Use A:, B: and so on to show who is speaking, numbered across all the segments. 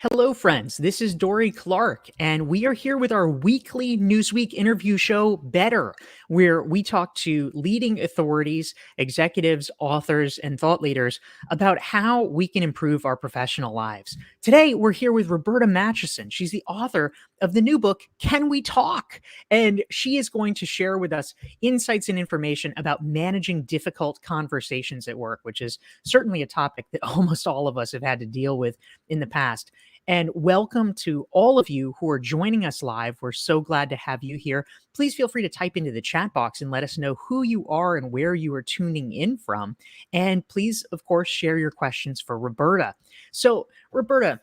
A: Hello, friends. This is Dorie Clark, and we are here with our weekly Newsweek interview show, Better, where we talk to leading authorities, executives, authors, and thought leaders about how we can improve our professional lives. Today, we're here with Roberta Matuson. She's the author of the new book, Can We Talk? And she is going to share with us insights and information about managing difficult conversations at work, which is certainly a topic that almost all of us have had to deal with in the past. And welcome to all of you who are joining us live. We're so glad to have you here. Please feel free to type into the chat box and let us know who you are and where you are tuning in from. And please, of course, share your questions for Roberta. So, Roberta,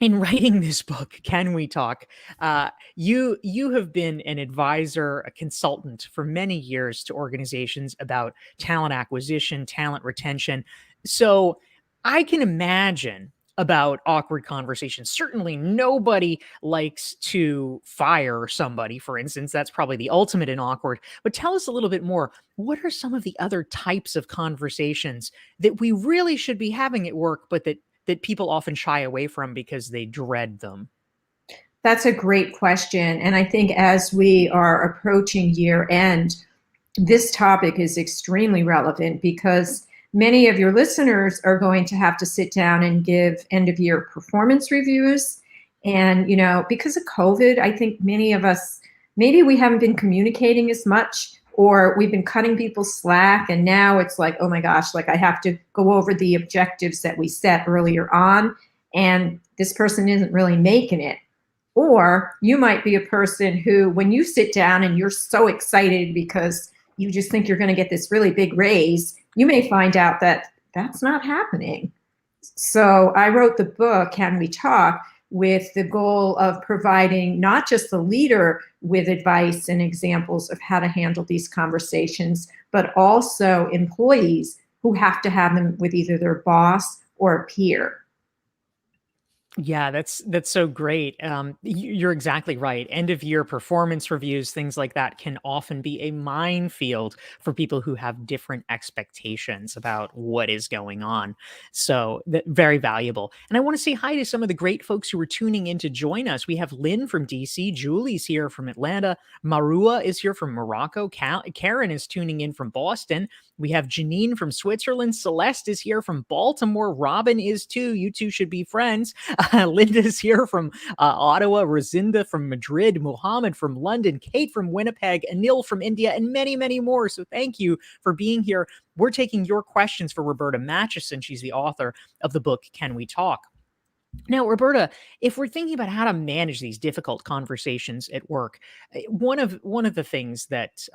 A: in writing this book, Can We Talk? You have been an advisor, a consultant for many years to organizations about talent acquisition, talent retention. So I can imagine about awkward conversations. Certainly nobody likes to fire somebody, for instance. That's probably the ultimate in awkward. But tell us a little bit more. What are some of the other types of conversations that we really should be having at work, but that people often shy away from because they dread them?
B: That's a great question. And I think as we are approaching year end, this topic is extremely relevant because many of your listeners are going to have to sit down and give end of year performance reviews. And, because of COVID, I think many of us, maybe we haven't been communicating as much or we've been cutting people slack. And now it's like, oh my gosh, like I have to go over the objectives that we set earlier on. And this person isn't really making it. Or you might be a person who, when you sit down and you're so excited because you just think you're going to get this really big raise, you may find out that that's not happening. So I wrote the book, Can We Talk, with the goal of providing not just the leader with advice and examples of how to handle these conversations, but also employees who have to have them with either their boss or a peer.
A: Yeah, that's so great. You're exactly right. End of year performance reviews, things like that, can often be a minefield for people who have different expectations about what is going on. So very valuable. And I want to say hi to some of the great folks who are tuning in to join us. We have Lynn from DC, Julie's here from Atlanta, Marua is here from Morocco, Karen is tuning in from Boston. We have Janine from Switzerland. Celeste is here from Baltimore. Robin is too. You two should be friends. Linda's here from Ottawa. Rosinda from Madrid. Muhammad from London. Kate from Winnipeg. Anil from India. And many, many more. So thank you for being here. We're taking your questions for Roberta Matuson. She's the author of the book, Can We Talk? Now, Roberta, if we're thinking about how to manage these difficult conversations at work, one of the things that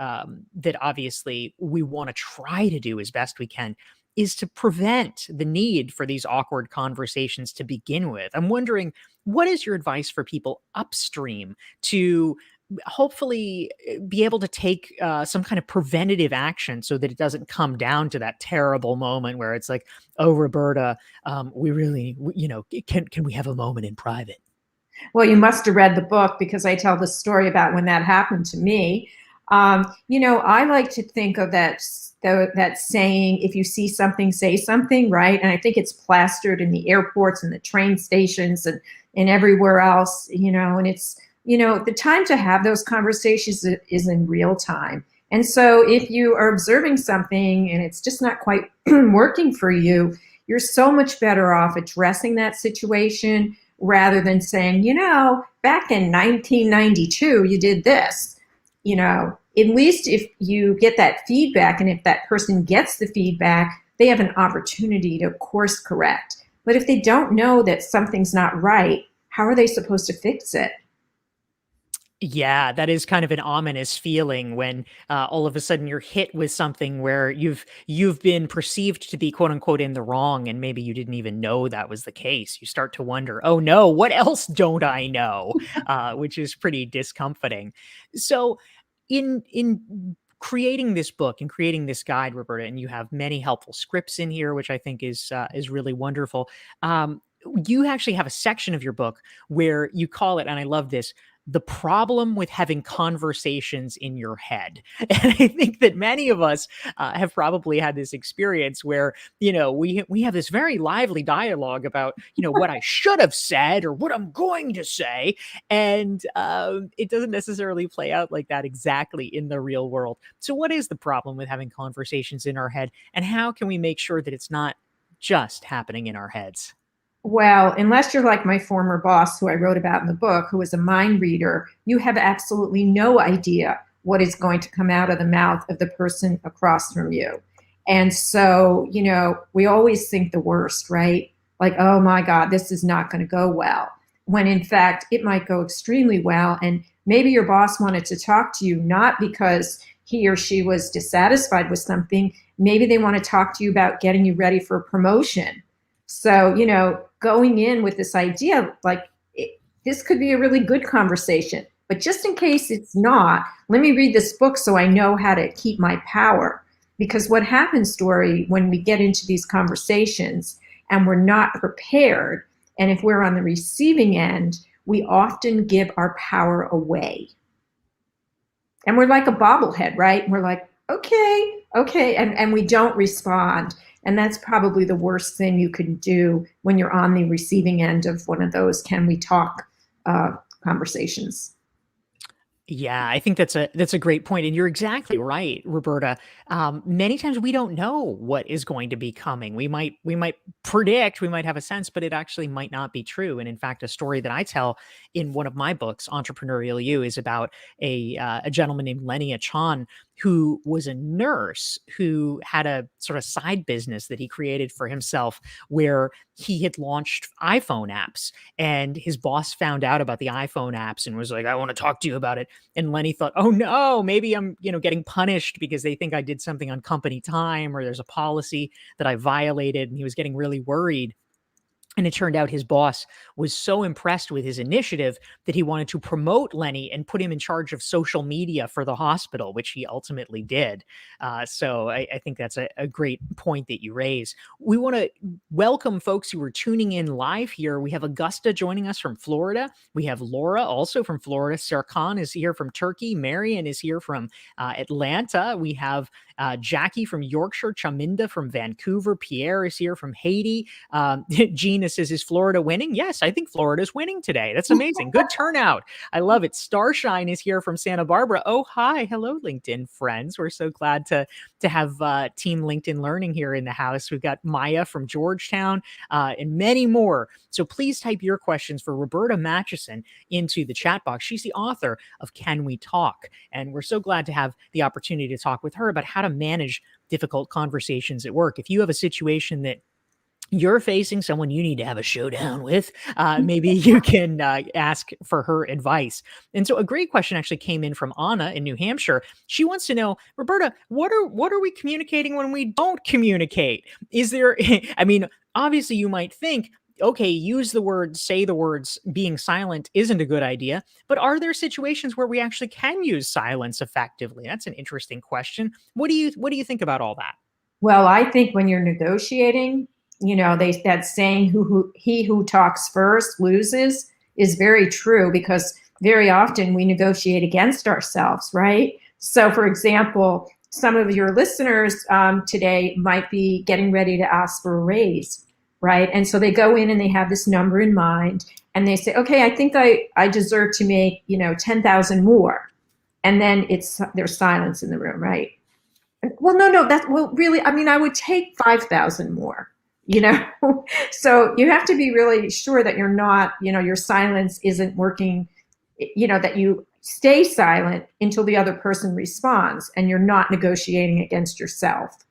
A: obviously we want to try to do as best we can is to prevent the need for these awkward conversations to begin with. I'm wondering, what is your advice for people upstream to hopefully be able to take some kind of preventative action so that it doesn't come down to that terrible moment where it's like, oh, Roberta, we really, can we have a moment in private?
B: Well, you must have read the book because I tell the story about when that happened to me. I like to think of that saying, if you see something, say something, right? And I think it's plastered in the airports and the train stations and everywhere else, and it's, the time to have those conversations is in real time. And so if you are observing something and it's just not quite working for you, you're so much better off addressing that situation rather than saying, back in 1992, you did this. At least if you get that feedback and if that person gets the feedback, they have an opportunity to course correct. But if they don't know that something's not right, how are they supposed to fix it?
A: Yeah, that is kind of an ominous feeling when all of a sudden you're hit with something where you've been perceived to be quote unquote in the wrong, and maybe you didn't even know that was the case. You start to wonder, oh no, what else don't I know? Which is pretty discomforting. So, in creating this book and creating this guide, Roberta, and you have many helpful scripts in here, which I think is really wonderful. You actually have a section of your book where you call it, and I love this, the problem with having conversations in your head. And I think that many of us have probably had this experience where, we have this very lively dialogue about, what I should have said or what I'm going to say. And it doesn't necessarily play out like that exactly in the real world. So, what is the problem with having conversations in our head? And how can we make sure that it's not just happening in our heads?
B: Well, unless you're like my former boss, who I wrote about in the book, who was a mind reader, you have absolutely no idea what is going to come out of the mouth of the person across from you. And so, we always think the worst, right? Like, oh my God, this is not going to go well. When in fact, it might go extremely well. And maybe your boss wanted to talk to you not because he or she was dissatisfied with something. Maybe they want to talk to you about getting you ready for a promotion. So, going in with this idea, like this could be a really good conversation, but just in case it's not, let me read this book so I know how to keep my power. Because what happens, Dorie, when we get into these conversations and we're not prepared, and if we're on the receiving end, we often give our power away. And we're like a bobblehead, right? We're like, okay, okay, and we don't respond. And that's probably the worst thing you can do when you're on the receiving end of one of those "can we talk" conversations.
A: Yeah, I think that's a great point, and you're exactly right, Roberta. Many times we don't know what is going to be coming. We might predict, we might have a sense, but it actually might not be true. And in fact, a story that I tell in one of my books, Entrepreneurial You, is about a gentleman named Lenny Achan, who was a nurse who had a sort of side business that he created for himself, where he had launched iPhone apps, and his boss found out about the iPhone apps and was like, "I want to talk to you about it." And Lenny thought, "Oh no, maybe I'm, getting punished because they think I did something on company time, or there's a policy that I violated." And he was getting really worried. And it turned out his boss was so impressed with his initiative that he wanted to promote Lenny and put him in charge of social media for the hospital, which he ultimately did. So I think that's a great point that you raise. We want to welcome folks who are tuning in live here. We have Augusta joining us from Florida. We have Laura also from Florida. Serkan is here from Turkey. Marion is here from Atlanta. We have Jackie from Yorkshire, Chaminda from Vancouver. Pierre is here from Haiti. Gina says, "Is Florida winning?" Yes, I think Florida's winning today. That's amazing. Good turnout. I love it. Starshine is here from Santa Barbara. Oh, hi. Hello, LinkedIn friends. We're so glad to have Team LinkedIn Learning here in the house. We've got Maya from Georgetown and many more. So please type your questions for Roberta Matuson into the chat box. She's the author of Can We Talk? And we're so glad to have the opportunity to talk with her about how to manage difficult conversations at work. If you have a situation that you're facing, someone you need to have a showdown with, maybe you can ask for her advice. And so a great question actually came in from Anna in New Hampshire. She wants to know, Roberta, what are we communicating when we don't communicate? Is there, I mean, obviously you might think, okay, use the words, say the words, being silent isn't a good idea. But are there situations where we actually can use silence effectively? That's an interesting question. What do you think about all that?
B: Well, I think when you're negotiating, that saying he who talks first loses is very true, because very often we negotiate against ourselves, right? So, for example, some of your listeners today might be getting ready to ask for a raise, right? And so they go in and they have this number in mind, and they say, "Okay, I think I deserve to make 10,000 more," and then there's silence in the room, right? Well, no, really, I mean, I would take 5,000 more, you know? So you have to be really sure that you're not, your silence isn't working, that you stay silent until the other person responds and you're not negotiating against yourself.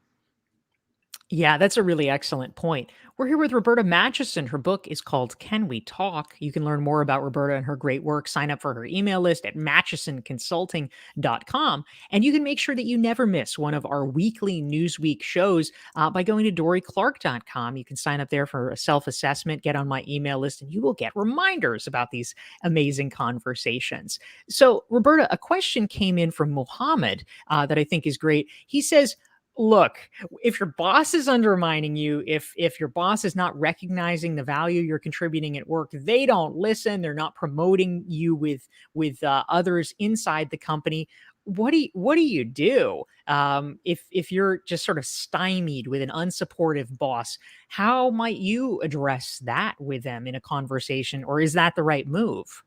A: Yeah, that's a really excellent point. We're here with Roberta Matuson. Her book is called Can We Talk? You can learn more about Roberta and her great work. Sign up for her email list at matchesonconsulting.com. And you can make sure that you never miss one of our weekly Newsweek shows by going to dorieclark.com. You can sign up there for a self-assessment, get on my email list, and you will get reminders about these amazing conversations. So, Roberta, a question came in from Mohammed that I think is great. He says, Look, if your boss is undermining you, if your boss is not recognizing the value you're contributing at work, they don't listen, they're not promoting you with others inside the company. What do you do if you're just sort of stymied with an unsupportive boss? How might you address that with them in a conversation, or is that the right move?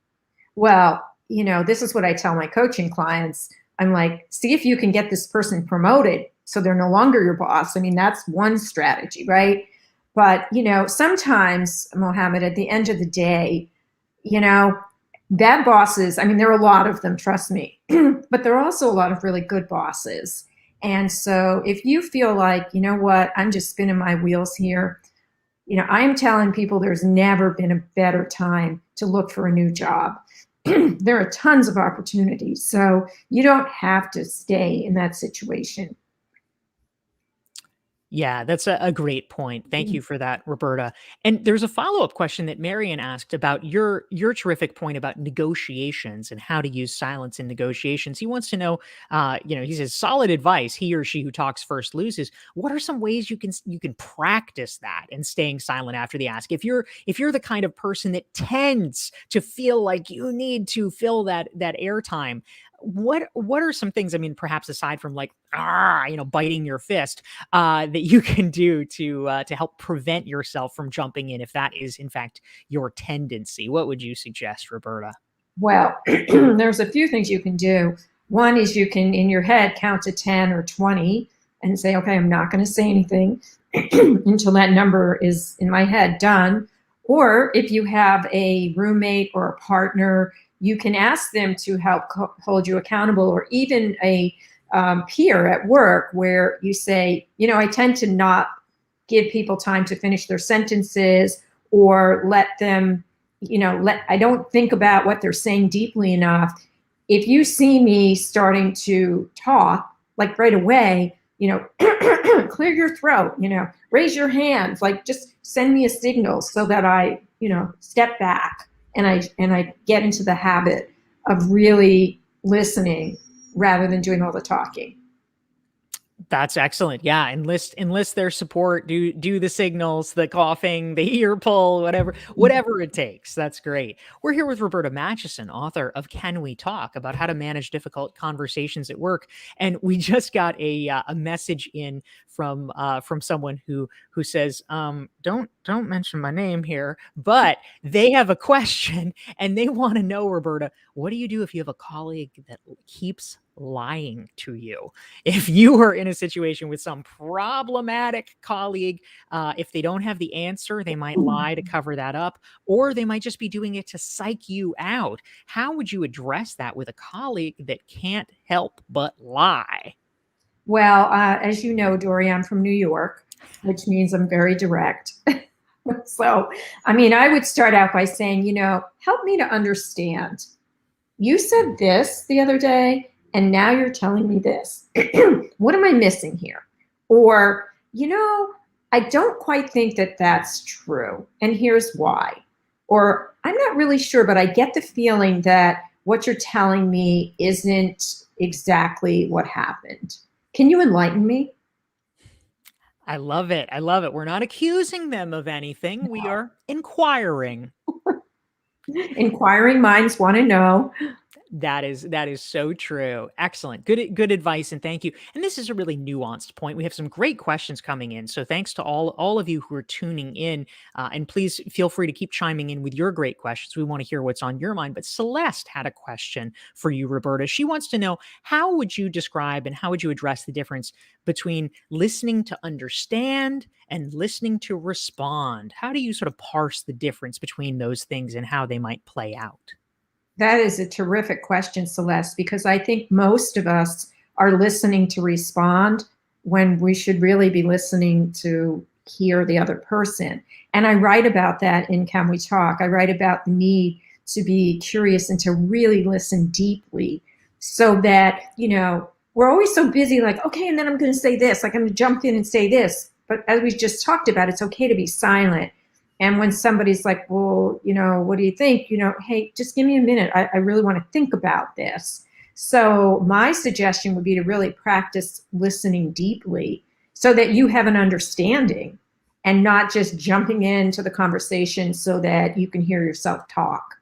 B: Well, this is what I tell my coaching clients. I'm like, see if you can get this person promoted so they're no longer your boss. I mean, that's one strategy, right? But, sometimes, Mohammed, at the end of the day, you know, bad bosses, I mean, there are a lot of them, trust me, but there are also a lot of really good bosses. And so if you feel like, you know what, I'm just spinning my wheels here, I am telling people there's never been a better time to look for a new job. There are tons of opportunities. So you don't have to stay in that situation.
A: Yeah, that's a great point. Thank you for that, Roberta. And there's a follow-up question that Marion asked about your terrific point about negotiations and how to use silence in negotiations. He wants to know, he says, solid advice. He or she who talks first loses. What are some ways you can practice that and staying silent after the ask? If you're the kind of person that tends to feel like you need to fill that airtime, what are some things? I mean, perhaps aside from like biting your fist, that you can do to help prevent yourself from jumping in if that is in fact your tendency. What would you suggest, Roberta?
B: Well, there's a few things you can do. One is you can, in your head, count to 10 or 20 and say, okay, I'm not going to say anything until that number is in my head done. Or if you have a roommate or a partner, you can ask them to help hold you accountable, or even a peer at work where you say, I tend to not give people time to finish their sentences, or let them, I don't think about what they're saying deeply enough. If you see me starting to talk, like right away, clear your throat, raise your hands, like just send me a signal so that I, step back and I get into the habit of really listening rather than doing all the talking.
A: That's excellent. Yeah, enlist their support. Do the signals, the coughing, the ear pull, whatever it takes. That's great. We're here with Roberta Matuson, author of Can We Talk, about how to manage difficult conversations at work. And we just got a message in from someone who says, don't mention my name here, but they have a question and they want to know, Roberta, what do you do if you have a colleague that keeps lying to you? If you are in a situation with some problematic colleague, if they don't have the answer, they might lie to cover that up, or they might just be doing it to psych you out. How would you address that with a colleague that can't help but lie?
B: Well, as you know, Dorie, I'm from New York, which means I'm very direct. So, I mean, I would start out by saying, help me to understand. You said this the other day, and now you're telling me this. What am I missing here? Or, I don't quite think that that's true, and here's why. Or, I'm not really sure, but I get the feeling that what you're telling me isn't exactly what happened. Can you enlighten me?
A: I love it. I love it. We're not accusing them of anything. We are inquiring.
B: Inquiring minds want to know.
A: That is so true. Excellent. Good advice, and thank you. And this is a really nuanced point. We have some great questions coming in. So thanks to all of you who are tuning in. And please feel free to keep chiming in with your great questions. We want to hear what's on your mind. But Celeste had a question for you, Roberta. She wants to know, how would you describe and how would you address the difference between listening to understand and listening to respond? How do you sort of parse the difference between those things and how they might play out?
B: That is a terrific question, Celeste, because I think most of us are listening to respond when we should really be listening to hear the other person. And I write about that in Can We Talk? I write about the need to be curious and to really listen deeply, so that, we're always so busy, like, okay, and then I'm going to say this, like I'm going to jump in and say this. But as we just talked about, it's okay to be silent. And when somebody's like, well, what do you think? Hey, just give me a minute. I really want to think about this. So my suggestion would be to really practice listening deeply so that you have an understanding and not just jumping into the conversation so that you can hear yourself talk.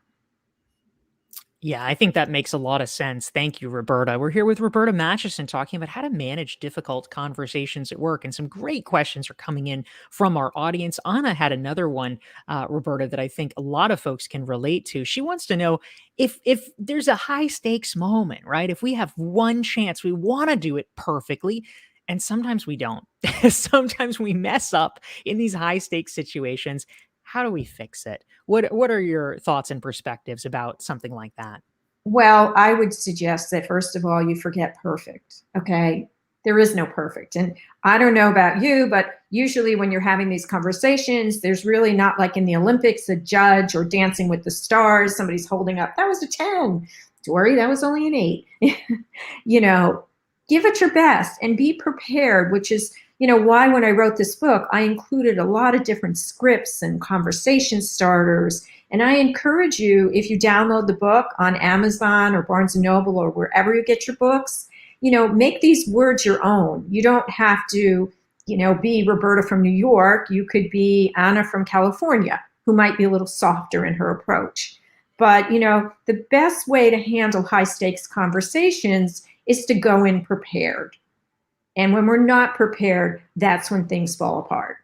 A: Yeah, I think that makes a lot of sense. Thank you, Roberta. We're here with Roberta Matuson talking about how to manage difficult conversations at work. And some great questions are coming in from our audience. Anna had another one, Roberta, that I think a lot of folks can relate to. She wants to know if there's a high stakes moment, right? If we have one chance, we want to do it perfectly. And sometimes we don't. Sometimes we mess up in these high stakes situations. How do we fix it? What are your thoughts and perspectives about something like that?
B: Well, I would suggest that first of all, you forget perfect. Okay. There is no perfect. And I don't know about you, but usually when you're having these conversations, there's really not like in the Olympics, a judge or Dancing with the Stars, somebody's holding up, that was a 10. Dorie, that was only an 8. You know, give it your best and be prepared, which is, why when I wrote this book, I included a lot of different scripts and conversation starters. And I encourage you, if you download the book on Amazon or Barnes and Noble or wherever you get your books, make these words your own. You don't have to, be Roberta from New York. You could be Anna from California, who might be a little softer in her approach. But, the best way to handle high stakes conversations is to go in prepared. And when we're not prepared, that's when things fall apart.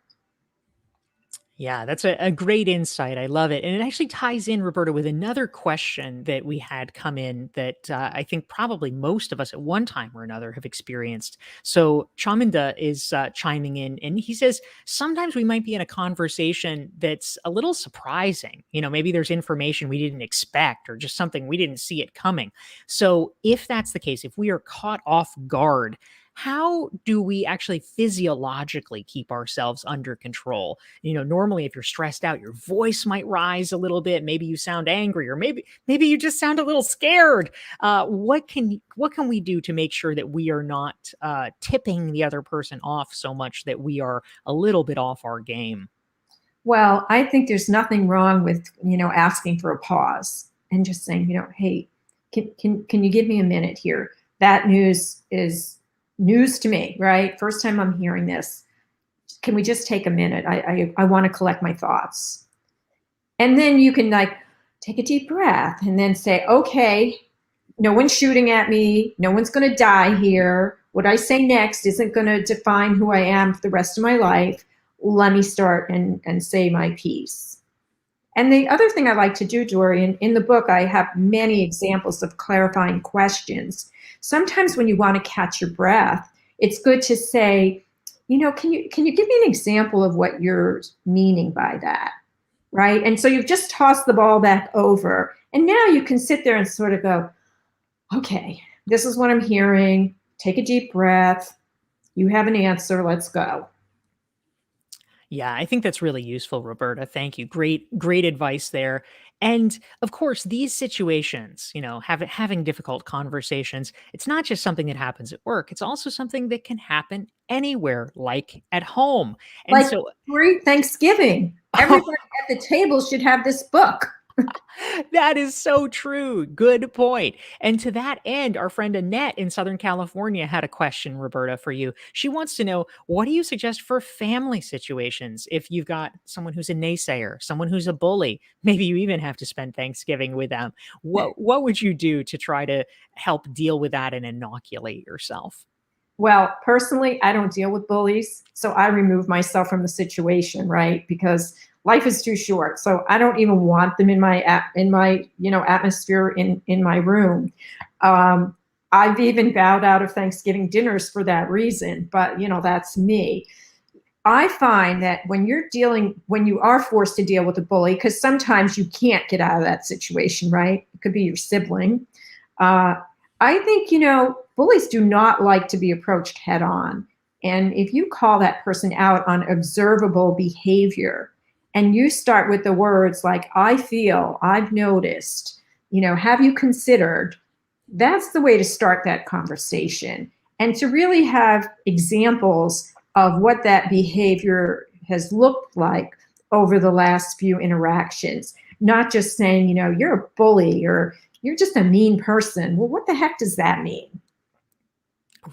A: Yeah, that's a great insight. I love it. And it actually ties in, Roberta, with another question that we had come in that I think probably most of us at one time or another have experienced. So Chaminda is chiming in and he says, sometimes we might be in a conversation that's a little surprising. Maybe there's information we didn't expect or just something we didn't see it coming. So if that's the case, if we are caught off guard, how do we actually physiologically keep ourselves under control? Normally if you're stressed out, your voice might rise a little bit. Maybe you sound angry, or maybe you just sound a little scared. What can we do to make sure that we are not tipping the other person off so much that we are a little bit off our game?
B: Well, I think there's nothing wrong with, asking for a pause and just saying, hey, can you give me a minute here? That news is news to me, right? First time I'm hearing this. Can we just take a minute? I want to collect my thoughts. And then you can take a deep breath and then say, okay, no one's shooting at me. No one's going to die here. What I say next isn't going to define who I am for the rest of my life. Let me start and say my piece. And the other thing I like to do, Dorie, in the book, I have many examples of clarifying questions. Sometimes when you want to catch your breath, it's good to say, can you give me an example of what you're meaning by that? Right? And so you've just tossed the ball back over. And now you can sit there and sort of go, okay, this is what I'm hearing. Take a deep breath. You have an answer. Let's go.
A: Yeah, I think that's really useful, Roberta. Thank you. Great advice there. And of course, these situations, having difficult conversations, it's not just something that happens at work. It's also something that can happen anywhere, like at home. And
B: Like
A: so,
B: Thanksgiving. Everybody at the table should have this book.
A: that is so true. Good point. And to that end, our friend Annette in Southern California had a question, Roberta, for you. She wants to know, what do you suggest for family situations if you've got someone who's a naysayer, someone who's a bully? Maybe you even have to spend Thanksgiving with them. What would you do to try to help deal with that and inoculate yourself?
B: Well, personally, I don't deal with bullies, so I remove myself from the situation, right? Because life is too short. So I don't even want them in my atmosphere in my room. I've even bowed out of Thanksgiving dinners for that reason, but that's me. I find that when you are forced to deal with a bully, because sometimes you can't get out of that situation, right? It could be your sibling. Uh, I think, bullies do not like to be approached head on. And if you call that person out on observable behavior and you start with the words like, I feel, I've noticed, have you considered, that's the way to start that conversation. And to really have examples of what that behavior has looked like over the last few interactions, not just saying, you're a bully or, you're just a mean person. Well, what the heck does that mean?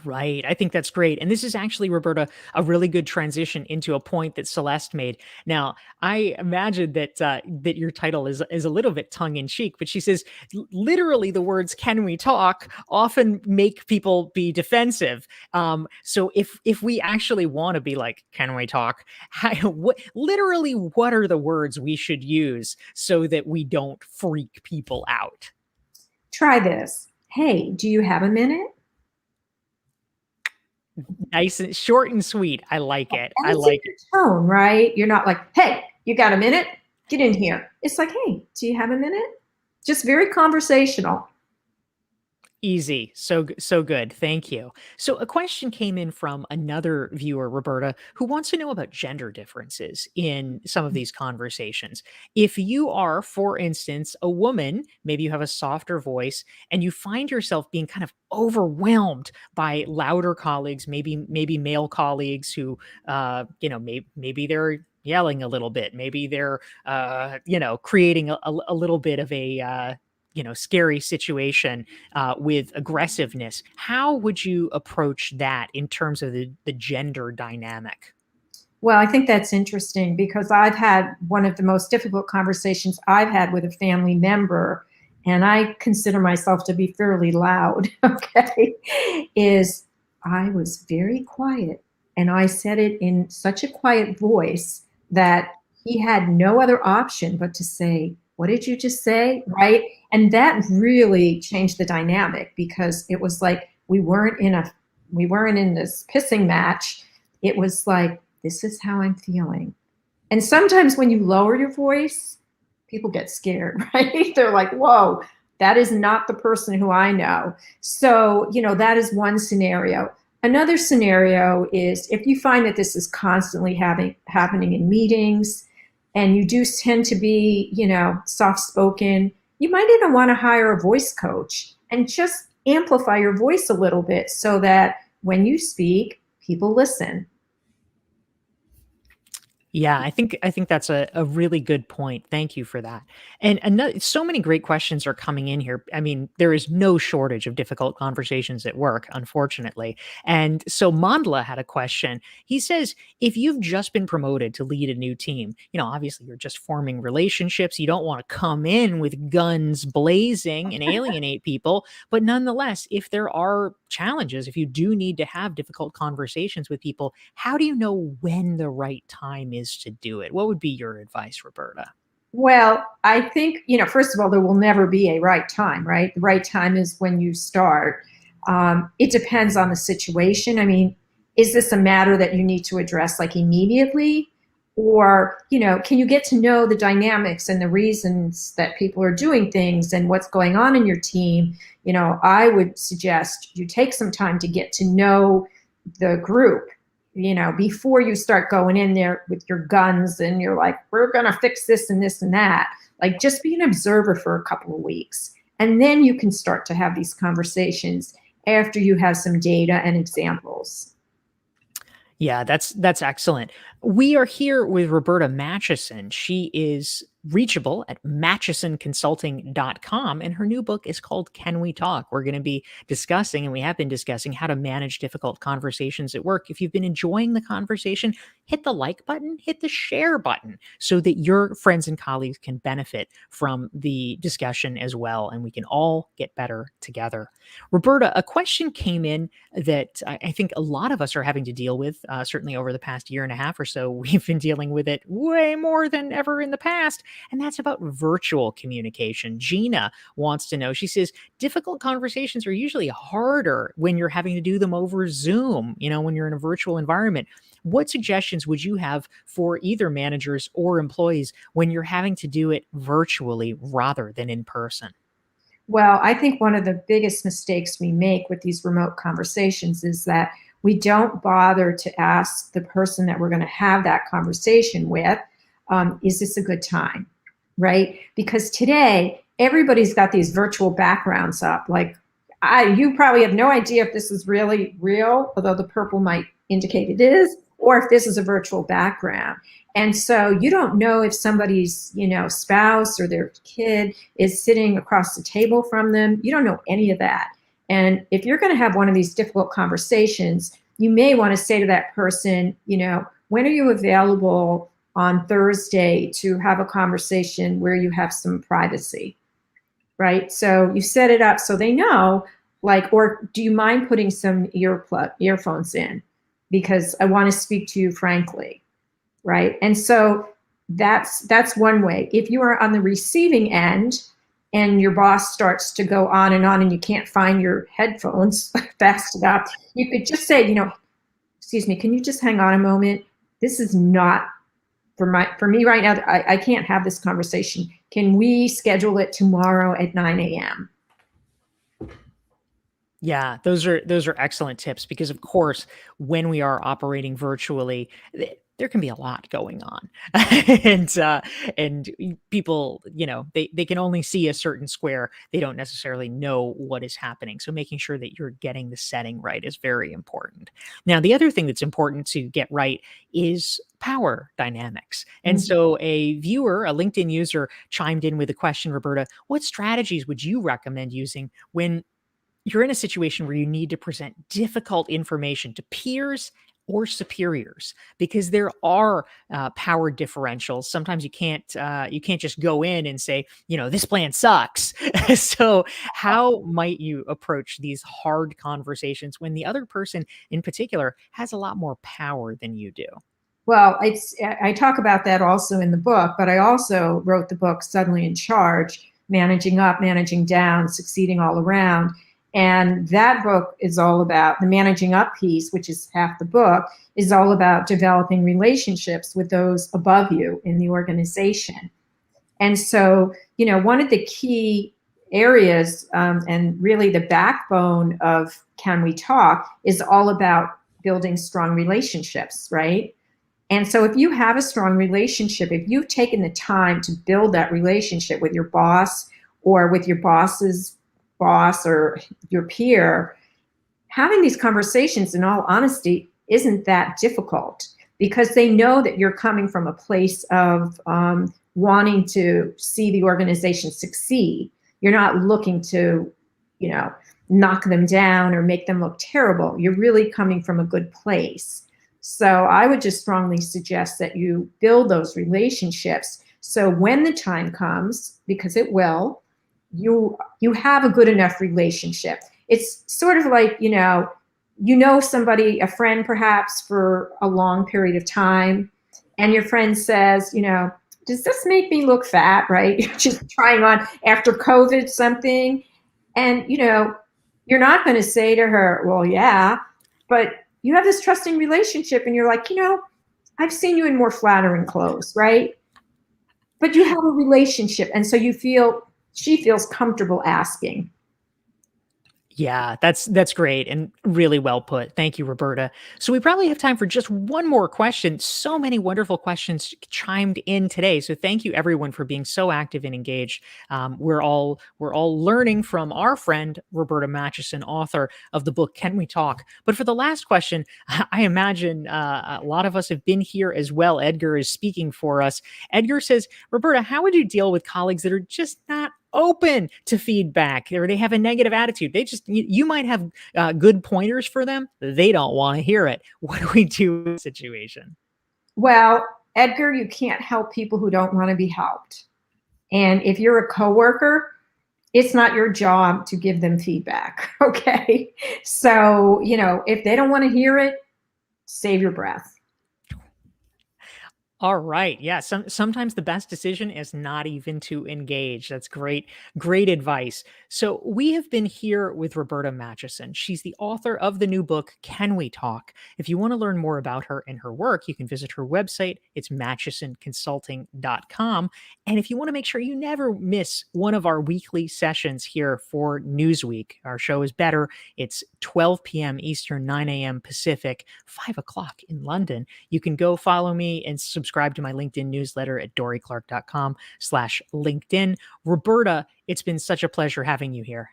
A: Right. I think that's great. And this is actually, Roberta, a really good transition into a point that Celeste made. Now, I imagine that that your title is a little bit tongue in cheek, but she says literally the words "Can we talk?" often make people be defensive. So if we actually want to be like, "Can we talk?" Literally, what are the words we should use so that we don't freak people out?
B: Try this. Hey, do you have a minute?
A: Nice and short and sweet. I like it.
B: And
A: I
B: it's in
A: like it.
B: your tone, right? You're not like, hey, you got a minute? Get in here. It's like, hey, do you have a minute? Just very conversational.
A: Easy. So good. Thank you. So a question came in from another viewer, Roberta, who wants to know about gender differences in some of these conversations. If you are, for instance, a woman, maybe you have a softer voice and you find yourself being kind of overwhelmed by louder colleagues, maybe male colleagues who maybe they're yelling a little bit, maybe they're creating a little bit of a scary situation with aggressiveness. How would you approach that in terms of the gender dynamic?
B: Well, I think that's interesting because I've had one of the most difficult conversations I've had with a family member, and I consider myself to be fairly loud, okay, is I was very quiet and I said it in such a quiet voice that he had no other option but to say, what did you just say? Right? And that really changed the dynamic because it was like we weren't in this pissing match. It was like, this is how I'm feeling. And sometimes when you lower your voice, people get scared, right? They're like, whoa, that is not the person who I know. So, that is one scenario. Another scenario is if you find that this is constantly happening in meetings and you do tend to be, soft spoken, you might even want to hire a voice coach and just amplify your voice a little bit so that when you speak, people listen.
A: Yeah, I think that's a really good point. Thank you for that. And another, so many great questions are coming in here. I mean, there is no shortage of difficult conversations at work, unfortunately. And so Mandla had a question. He says, if you've just been promoted to lead a new team, obviously you're just forming relationships. You don't want to come in with guns blazing and alienate people. But nonetheless, if there are challenges, if you do need to have difficult conversations with people, how do you know when the right time is to do it? What would be your advice, Roberta?
B: Well, I think, first of all, there will never be a right time, right? The right time is when you start. It depends on the situation. I mean, is this a matter that you need to address like immediately? Or, can you get to know the dynamics and the reasons that people are doing things and what's going on in your team? I would suggest you take some time to get to know the group, before you start going in there with your guns and you're like, we're going to fix this and this and that. Like, just be an observer for a couple of weeks. And then you can start to have these conversations after you have some data and examples.
A: Yeah, that's excellent. We are here with Roberta Matuson. She is reachable at matuson.consulting.com, and her new book is called Can We Talk? We're going to be discussing, and we have been discussing, how to manage difficult conversations at work. If you've been enjoying the conversation, hit the like button, hit the share button so that your friends and colleagues can benefit from the discussion as well, and we can all get better together. Roberta, a question came in that I think a lot of us are having to deal with, certainly over the past year and a half or so. We've been dealing with it way more than ever in the past, and that's about virtual communication. Gina wants to know, she says, difficult conversations are usually harder when you're having to do them over Zoom, when you're in a virtual environment. What suggestions would you have for either managers or employees when you're having to do it virtually rather than in person?
B: Well, I think one of the biggest mistakes we make with these remote conversations is that we don't bother to ask the person that we're going to have that conversation with, is this a good time? Right? Because today, everybody's got these virtual backgrounds up. Like, you probably have no idea if this is really real, although the purple might indicate it is. or if this is a virtual background. And so you don't know if somebody's, spouse or their kid is sitting across the table from them. You don't know any of that. And if you're going to have one of these difficult conversations, you may want to say to that person, when are you available on Thursday to have a conversation where you have some privacy, right? So you set it up so they know, like, or do you mind putting some earphones in? Because I want to speak to you frankly, right? And so that's one way. If you are on the receiving end and your boss starts to go on and you can't find your headphones fast enough, you could just say, excuse me, can you just hang on a moment? This is not for me right now. I can't have this conversation. Can we schedule it tomorrow at 9 a.m.?
A: Yeah, those are excellent tips because of course, when we are operating virtually, there can be a lot going on. and people, they can only see a certain square. They don't necessarily know what is happening. So making sure that you're getting the setting right is very important. Now, the other thing that's important to get right is power dynamics. And so a viewer, a LinkedIn user chimed in with a question, Roberta, what strategies would you recommend using when you're in a situation where you need to present difficult information to peers or superiors because there are power differentials. Sometimes you can't just go in and say, this plan sucks. So how might you approach these hard conversations when the other person in particular has a lot more power than you do?
B: Well, I talk about that also in the book, but I also wrote the book Suddenly in Charge, Managing Up, Managing Down, Succeeding All Around. And that book is all about the managing up piece, which is half the book, is all about developing relationships with those above you in the organization. And so, one of the key areas and really the backbone of Can We Talk is all about building strong relationships, right? And so if you have a strong relationship, if you've taken the time to build that relationship with your boss or with your boss's boss or your peer, having these conversations, in all honesty, isn't that difficult because they know that you're coming from a place of wanting to see the organization succeed. You're not looking to, knock them down or make them look terrible. You're really coming from a good place. So I would just strongly suggest that you build those relationships. So when the time comes, because it will, you have a good enough relationship. It's sort of like, somebody, a friend perhaps for a long period of time, and your friend says, does this make me look fat, right? You're just trying on after COVID something. And, you're not going to say to her, well, yeah, but you have this trusting relationship and you're like, I've seen you in more flattering clothes, right? But you have a relationship. And so she feels comfortable asking.
A: Yeah, that's great and really well put. Thank you, Roberta. So we probably have time for just one more question. So many wonderful questions chimed in today. So thank you, everyone, for being so active and engaged. We're all learning from our friend Roberta Matuson, author of the book Can We Talk? But for the last question, I imagine a lot of us have been here as well. Edgar is speaking for us. Edgar says, Roberta, how would you deal with colleagues that are just not open to feedback or they have a negative attitude? You might have good pointers for them. They don't want to hear it. What do we do in this situation?
B: Well, Edgar, you can't help people who don't want to be helped. And if you're a coworker, it's not your job to give them feedback. Okay. So, if they don't want to hear it, save your breath.
A: All right. Yeah. Sometimes the best decision is not even to engage. That's great. Great advice. So we have been here with Roberta Matuson. She's the author of the new book, Can We Talk? If you want to learn more about her and her work, you can visit her website. It's matchesonconsulting.com. And if you want to make sure you never miss one of our weekly sessions here for Newsweek, our show is better. It's 12 p.m. Eastern, 9 a.m. Pacific, 5 o'clock in London. You can go follow me and subscribe to my LinkedIn newsletter at dorieclark.com/LinkedIn. Roberta, it's been such a pleasure having you here.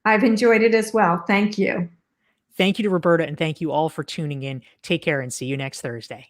B: I've enjoyed it as well. Thank you.
A: Thank you to Roberta, and thank you all for tuning in. Take care and see you next Thursday.